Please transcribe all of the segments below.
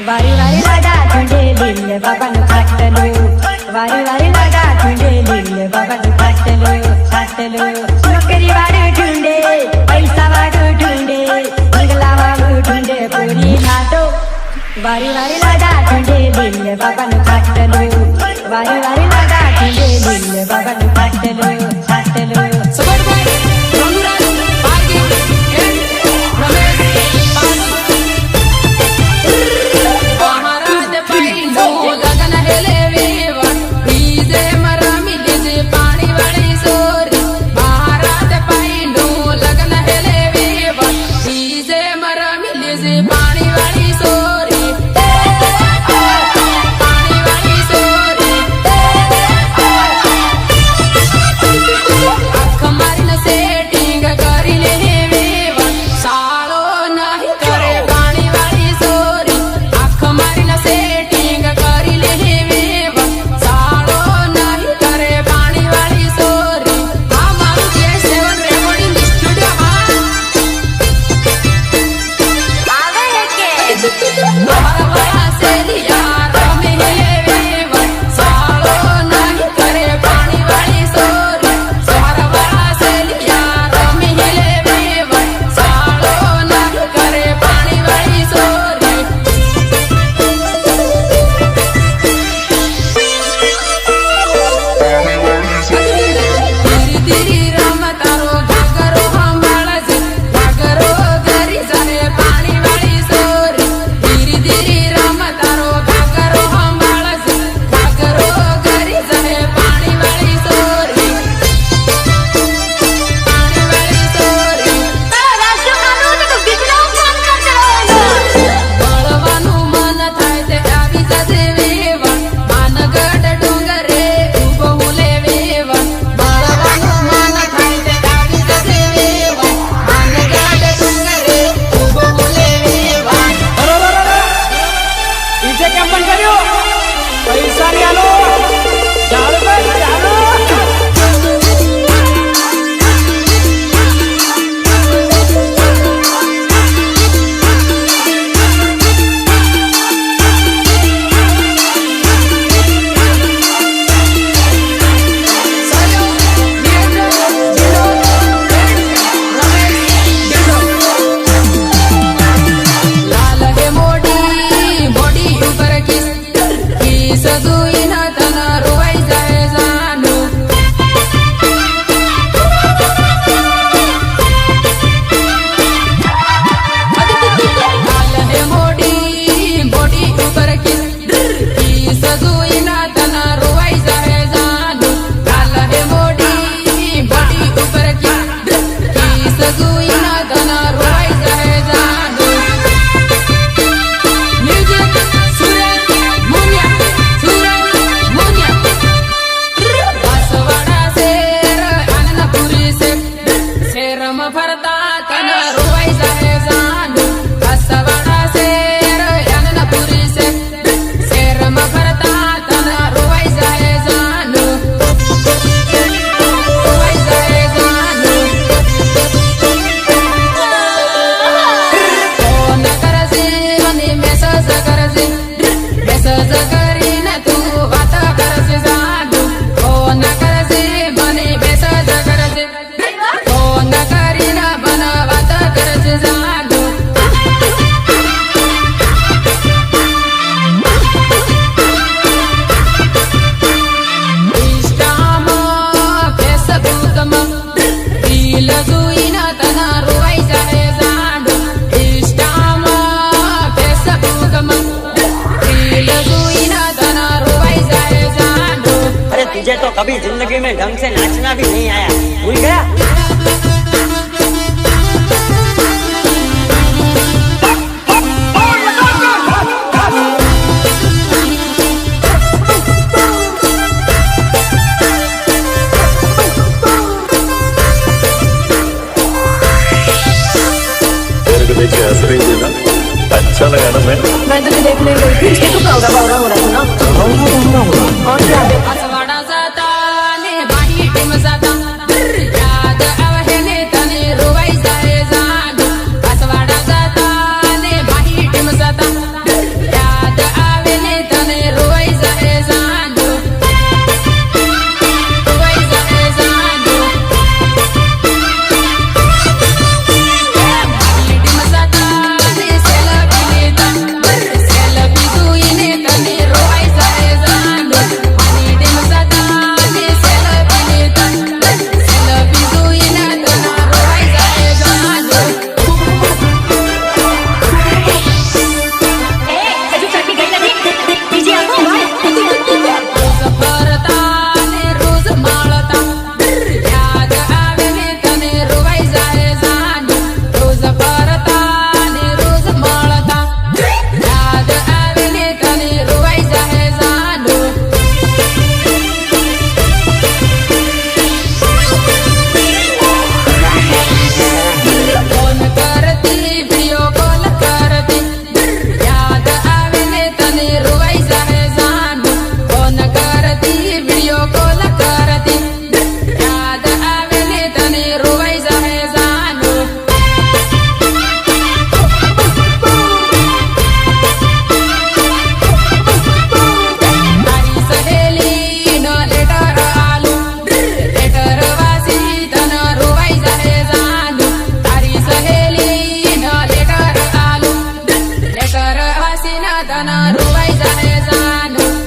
वारी वारी लागा तुझे दिल बाबन फाटलो वारी वारी लागा तुझे दिल बाबन फाटलो फाटलो नोकरी वाडू ढूंढे पैसा वाडू ढूंढे बंगला वाडू ढूंढे पूरी नाटो वारी वारी लागा तुझे दिल बाबन फाटलो वारी वारी लागा तुझे दिल बाबन फाटलो फाटलो तुझे तो कभी जिंदगी में ढंग से नाचना भी नहीं आया, भूल गया? देखिए हंस रही थी ना, अच्छा लगा ना? मैं तुझे देखने गई थी, इसके तो बावरा बावरा हो रहा था ना। और क्या Yeah. વાસીના તના રોવાઈ જાને જાનું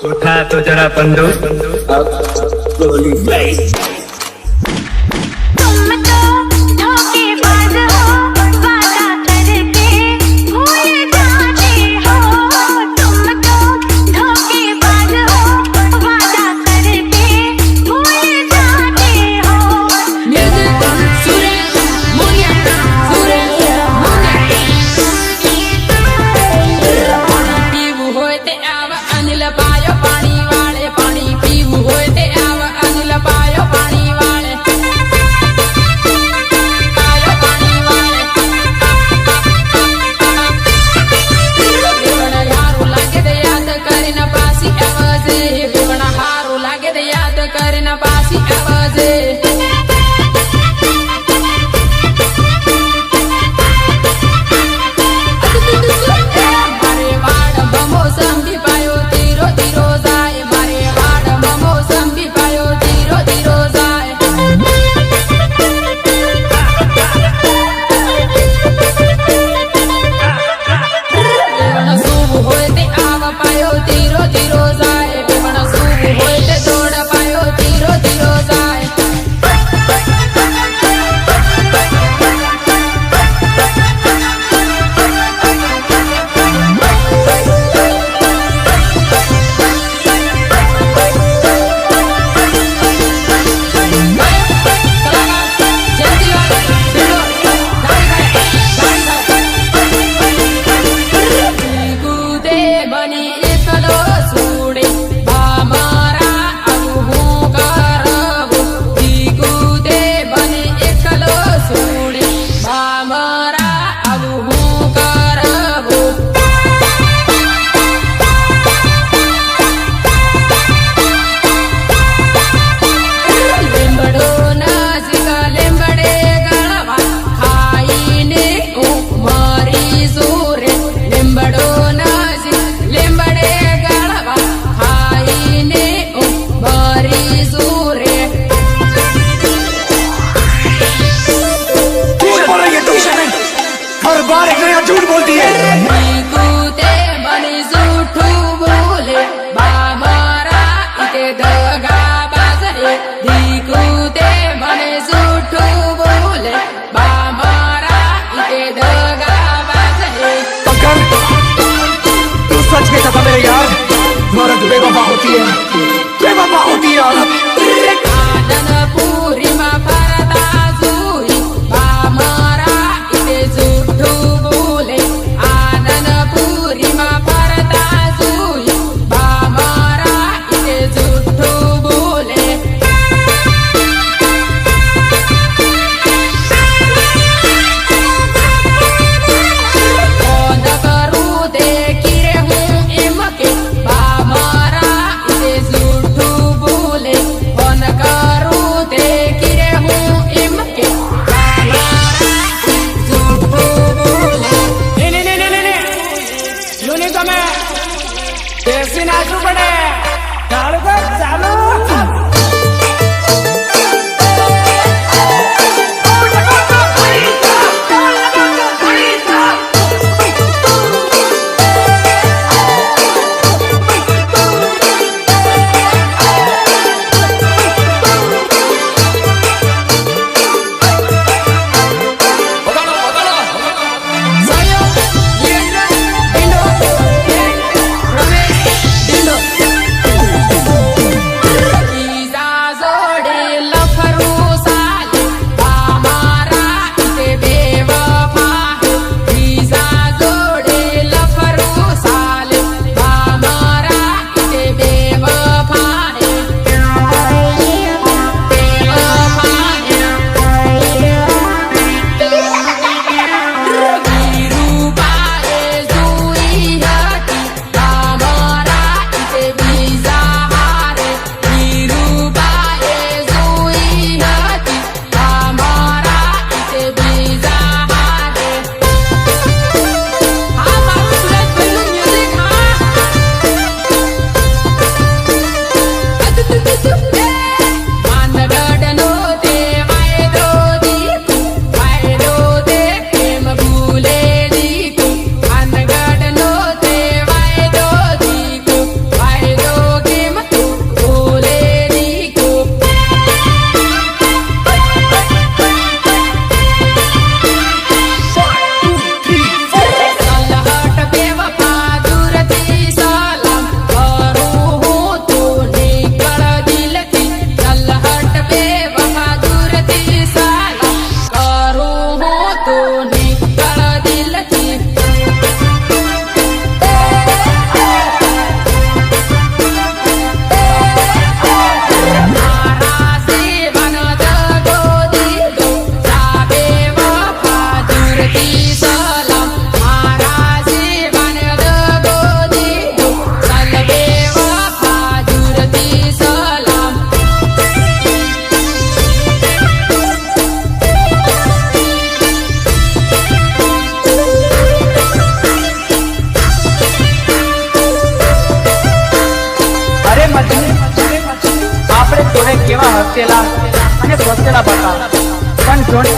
उठा तो जरा बंदूक પાણી વાળે પાણી પીવું હોય તે આવ અનિલ પાયો झूठ बोलती है કૂતે મને જૂઠું બોલે બા મારા ઇતે દગા બાજરે કૂતે મને જૂઠું બોલે બા મારા ઇતે દગા બાજરે पकड़ तू सच कहता था मेरे यार औरत बेवफा होती है औरत આનંદપુરીમાં ફરતા જોઈ બા મારા ઇતે જૂઠું બોલે આનંદપુરીમાં ફરતા જોઈ બા મારા ઇતે જૂઠું બોલે કોણ કરું તે કિરે હું એમ કે બા મારા ઇતે જૂઠું બોલે કોણ કરું તે કિરે હું એમ કે બા મારા જૂઠું બોલે યુની તમે દેશી નાચવું પડે ચાલુ કર ચાલુ સયો ડિંડો રમેશ ડિંડો ઈજા જોડે લફરું સાલે બા મારા ઇતે બેવફા ઈજા જોડે લફરું સાલે બા મારા ઇતે બેવફા રૂપાએ જોઈ હતી બા મારા ઇતે બીજા હારે રૂપાએ જોઈ હતી બા મારા ઇતે બીજા હારે હા મારું સુરત પહેલું મ્યુઝિક માનગઢનો તે વાયદો દીકું વાયદો તે પ્રેમ ભૂલે દીકું માનગઢનો તે વાયદો દીકું વાયદો કેમ તું ભૂલે દીકું સલહટ બેવફા દૂરથી સલામ કરું હું તું નીકળ દિલથી સલહટ બેવફા દૂરથી સલામ કરું હું તું નીકળ દિલથી મારા સેવન દગો દીધો સાબે વફા દૂરથી સલામ મારા સેવન દગો દીધો સલબે વફા દૂરથી સલામ અરે મજની આપણે તોડે કેવા હસેલા અને ફસેલા હતા પણ જોડે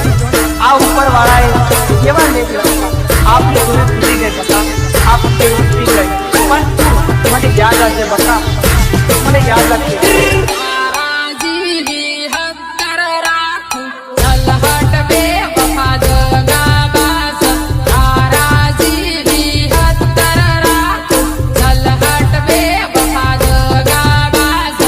આ ઉપર વાળાએ કેવા લેખ આપની જોડે ભૂલી ગઈ બકા આપને ઉઠી ગઈ પણ મને યાદ હશે બકા મને યાદ હશે રાજીની હક્કર રાખું સલહટ બેવફા દગા બાજ રાજીની હક્કર રાખું સલહટ બેવફા દગા બાજ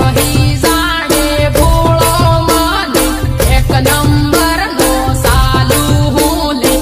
રહી જાણે ભોળો મને એક નંબરનો સાલું હું લે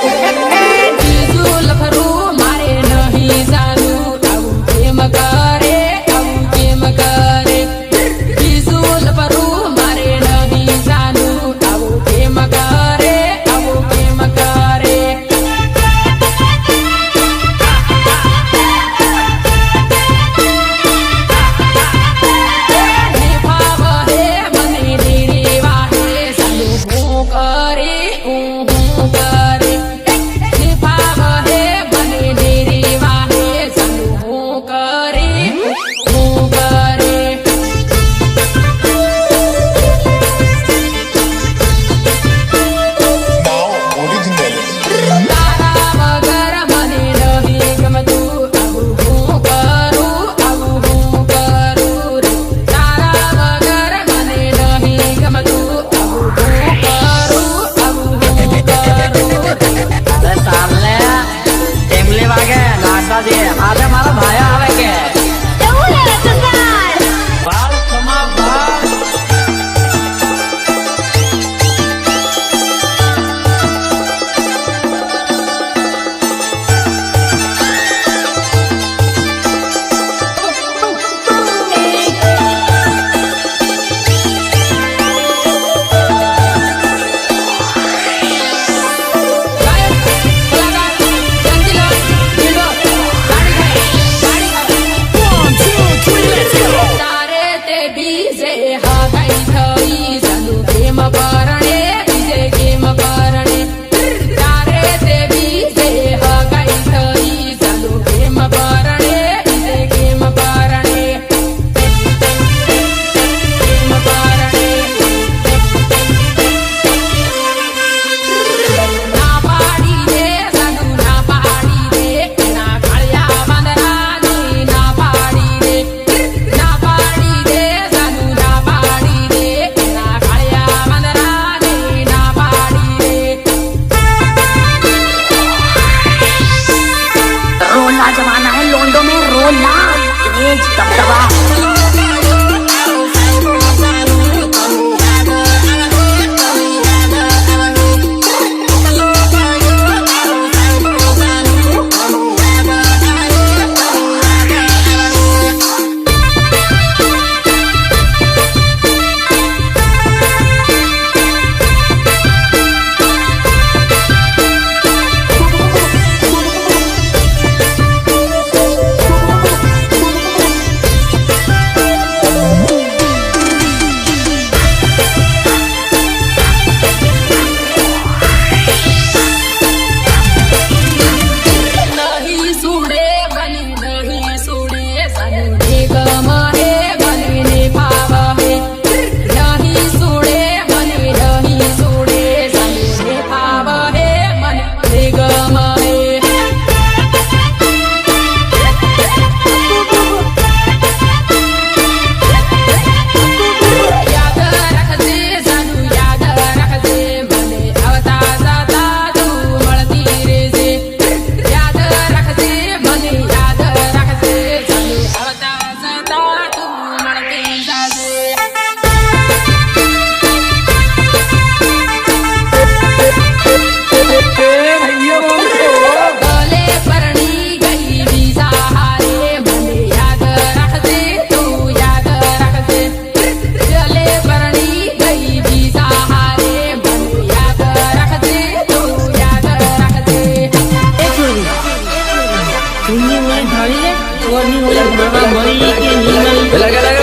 બીજું લખરું મારે નહીં જાણવું આવું કેમ કરે આવું કેમ કરે બીજું લખરું મારે નહીં જાણવું આવું કેમ કરે આવું કેમ કરે આજે મારા ભાઈ આવે કે બાલ તમા બાલ લગા લગા